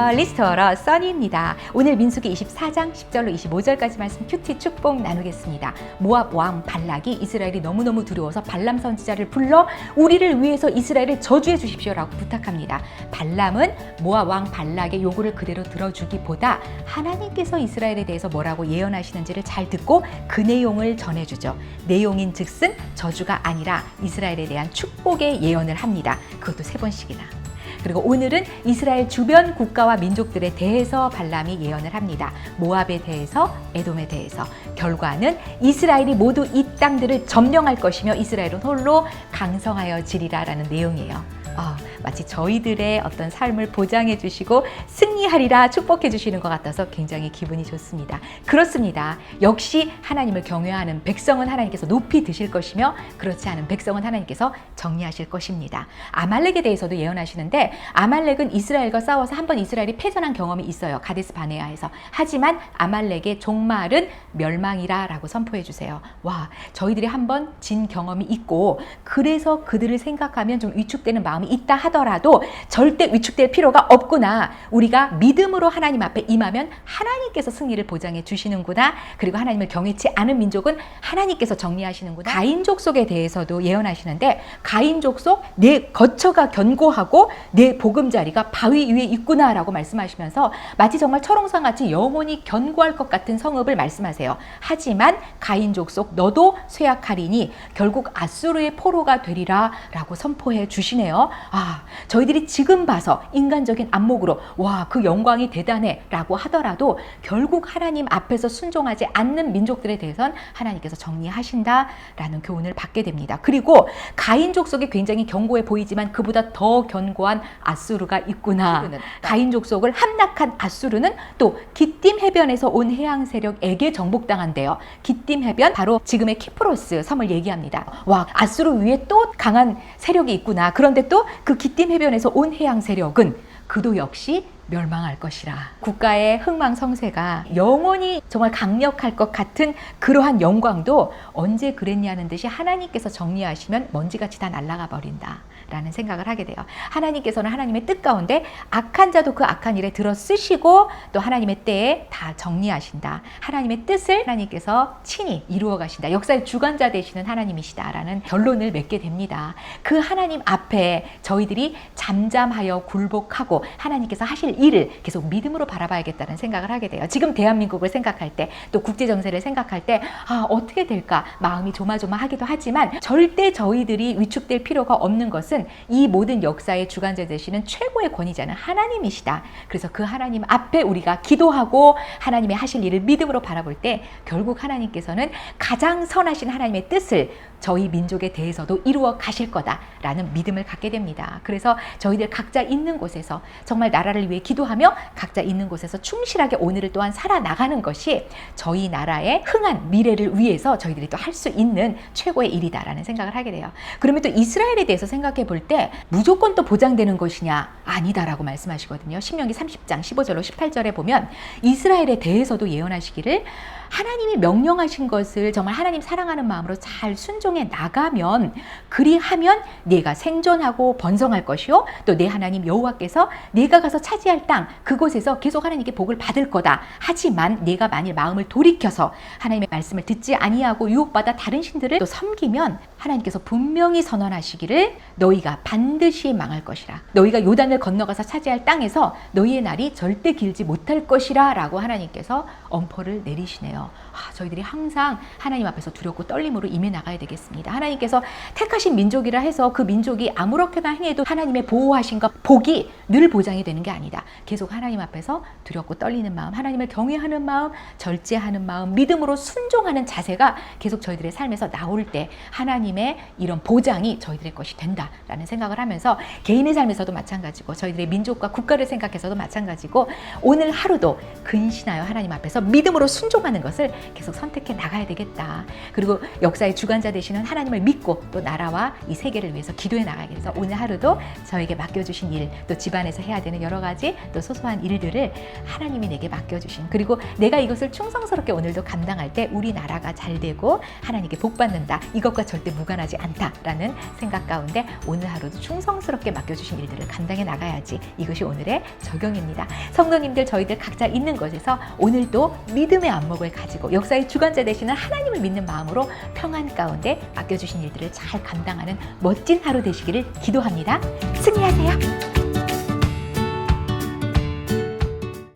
안녕하세요. 리스토러 써니입니다. 오늘 민수기 24장 10절로 25절까지 말씀 큐티 축복 나누겠습니다. 모압 왕 발락이 이스라엘이 너무너무 두려워서 발람 선지자를 불러 우리를 위해서 이스라엘을 저주해 주십시오라고 부탁합니다. 발람은 모압 왕 발락의 요구를 그대로 들어주기보다 하나님께서 이스라엘에 대해서 뭐라고 예언하시는지를 잘 듣고 그 내용을 전해주죠. 내용인 즉슨 저주가 아니라 이스라엘에 대한 축복의 예언을 합니다. 그것도 3번씩이나. 그리고 오늘은 이스라엘 주변 국가와 민족들에 대해서 발람이 예언을 합니다. 모압에 대해서, 에돔에 대해서. 결과는 이스라엘이 모두 이 땅들을 점령할 것이며 이스라엘은 홀로 강성하여 지리라라는 내용이에요. 마치 저희들의 어떤 삶을 보장해 주시고 승리하리라 축복해 주시는 것 같아서 굉장히 기분이 좋습니다. 그렇습니다. 역시 하나님을 경외하는 백성은 하나님께서 높이 드실 것이며 그렇지 않은 백성은 하나님께서 정리하실 것입니다. 아말렉에 대해서도 예언하시는데 아말렉은 이스라엘과 싸워서 한번 이스라엘이 패전한 경험이 있어요. 가데스 바네아에서. 하지만 아말렉의 종말은 멸망이라 라고 선포해 주세요. 와, 저희들이 한번 진 경험이 있고 그래서 그들을 생각하면 좀 위축되는 마음이 있다 하더라도 절대 위축될 필요가 없구나. 우리가 믿음으로 하나님 앞에 임하면 하나님께서 승리를 보장해 주시는구나. 그리고 하나님을 경외치 않은 민족은 하나님께서 정리하시는구나. 가인 족속에 대해서도 예언하시는데 가인 족속 내 거처가 견고하고 내 보금자리가 바위 위에 있구나 라고 말씀하시면서 마치 정말 철옹성같이 영원히 견고할 것 같은 성읍을 말씀하세요. 하지만 가인 족속 너도 쇠약하리니 결국 아수르의 포로가 되리라 라고 선포해 주시네요. 저희들이 지금 봐서 인간적인 안목으로 와, 그 영광이 대단해 라고 하더라도 결국 하나님 앞에서 순종하지 않는 민족들에 대해서는 하나님께서 정리하신다 라는 교훈을 받게 됩니다. 그리고 가인 족속이 굉장히 견고해 보이지만 그보다 더 견고한 아수르가 있구나. 가인 족속을 함락한 아수르는 또 기띔 해변에서 온 해양 세력에게 정복당한대요. 기띔 해변 바로 지금의 키프로스 섬을 얘기합니다. 와, 아수르 위에 또 강한 세력이 있구나. 그런데 또 그 기띔 해변에서 온 해양 세력은 그도 역시 멸망할 것이라. 국가의 흥망성쇠가 영원히 정말 강력할 것 같은 그러한 영광도 언제 그랬냐는 듯이 하나님께서 정리하시면 먼지같이 다 날아가 버린다 라는 생각을 하게 돼요. 하나님께서는 하나님의 뜻 가운데 악한 자도 그 악한 일에 들어 쓰시고 또 하나님의 때에 다 정리하신다. 하나님의 뜻을 하나님께서 친히 이루어 가신다. 역사의 주관자 되시는 하나님이시다 라는 결론을 맺게 됩니다. 그 하나님 앞에 저희들이 잠잠하여 굴복하고 하나님께서 하실 일을 계속 믿음으로 바라봐야겠다는 생각을 하게 돼요. 지금 대한민국을 생각할 때 또 국제정세를 생각할 때 어떻게 될까 마음이 조마조마하기도 하지만 절대 저희들이 위축될 필요가 없는 것은 이 모든 역사의 주관자 되시는 최고의 권위자는 하나님이시다. 그래서 그 하나님 앞에 우리가 기도하고 하나님의 하실 일을 믿음으로 바라볼 때 결국 하나님께서는 가장 선하신 하나님의 뜻을 저희 민족에 대해서도 이루어 가실 거다라는 믿음을 갖게 됩니다. 그래서 저희들 각자 있는 곳에서 정말 나라를 위해 기도하며 각자 있는 곳에서 충실하게 오늘을 또한 살아나가는 것이 저희 나라의 흥한 미래를 위해서 저희들이 또 할 수 있는 최고의 일이다라는 생각을 하게 돼요. 그러면 또 이스라엘에 대해서 생각해 볼 때 무조건 또 보장되는 것이냐? 아니다라고 말씀하시거든요. 신명기 30장 15절로 18절에 보면 이스라엘에 대해서도 예언하시기를 하나님이 명령하신 것을 정말 하나님 사랑하는 마음으로 잘 순종해 나가면 그리하면 네가 생존하고 번성할 것이요 또 내 하나님 여호와께서 네가 가서 차지할 땅 그곳에서 계속 하나님께 복을 받을 거다. 하지만 네가 만일 마음을 돌이켜서 하나님의 말씀을 듣지 아니하고 유혹받아 다른 신들을 또 섬기면 하나님께서 분명히 선언하시기를 너희가 반드시 망할 것이라. 너희가 요단을 건너가서 차지할 땅에서 너희의 날이 절대 길지 못할 것이라 라고 하나님께서 엄포를 내리시네요. 저희들이 항상 하나님 앞에서 두렵고 떨림으로 임해 나가야 되겠습니다. 하나님께서 택하신 민족이라 해서 그 민족이 아무렇게나 행해도 하나님의 보호하심과 복이 늘 보장이 되는 게 아니다. 계속 하나님 앞에서 두렵고 떨리는 마음, 하나님을 경외하는 마음, 절제하는 마음, 믿음으로 순종하는 자세가 계속 저희들의 삶에서 나올 때 하나님의 이런 보장이 저희들의 것이 된다라는 생각을 하면서 개인의 삶에서도 마찬가지고 저희들의 민족과 국가를 생각해서도 마찬가지고 오늘 하루도 근신하여 하나님 앞에서 믿음으로 순종하는 것을 계속 선택해 나가야 되겠다. 그리고 역사의 주관자 되시는 하나님을 믿고 또 나라와 이 세계를 위해서 기도해 나가야겠어. 오늘 하루도 저에게 맡겨주신 일, 또 집안에서 해야 되는 여러 가지 또 소소한 일들을 하나님이 내게 맡겨주신, 그리고 내가 이것을 충성스럽게 오늘도 감당할 때 우리 나라가 잘 되고 하나님께 복 받는다. 이것과 절대 무관하지 않다라는 생각 가운데 오늘 하루도 충성스럽게 맡겨주신 일들을 감당해 나가야지. 이것이 오늘의 적용입니다. 성도님들, 저희들 각자 있는 곳에서 오늘도 믿음의 안목을 가지고 역사의 주관자 되시는 하나님을 믿는 마음으로 평안 가운데 맡겨주신 일들을 잘 감당하는 멋진 하루 되시기를 기도합니다. 승리하세요.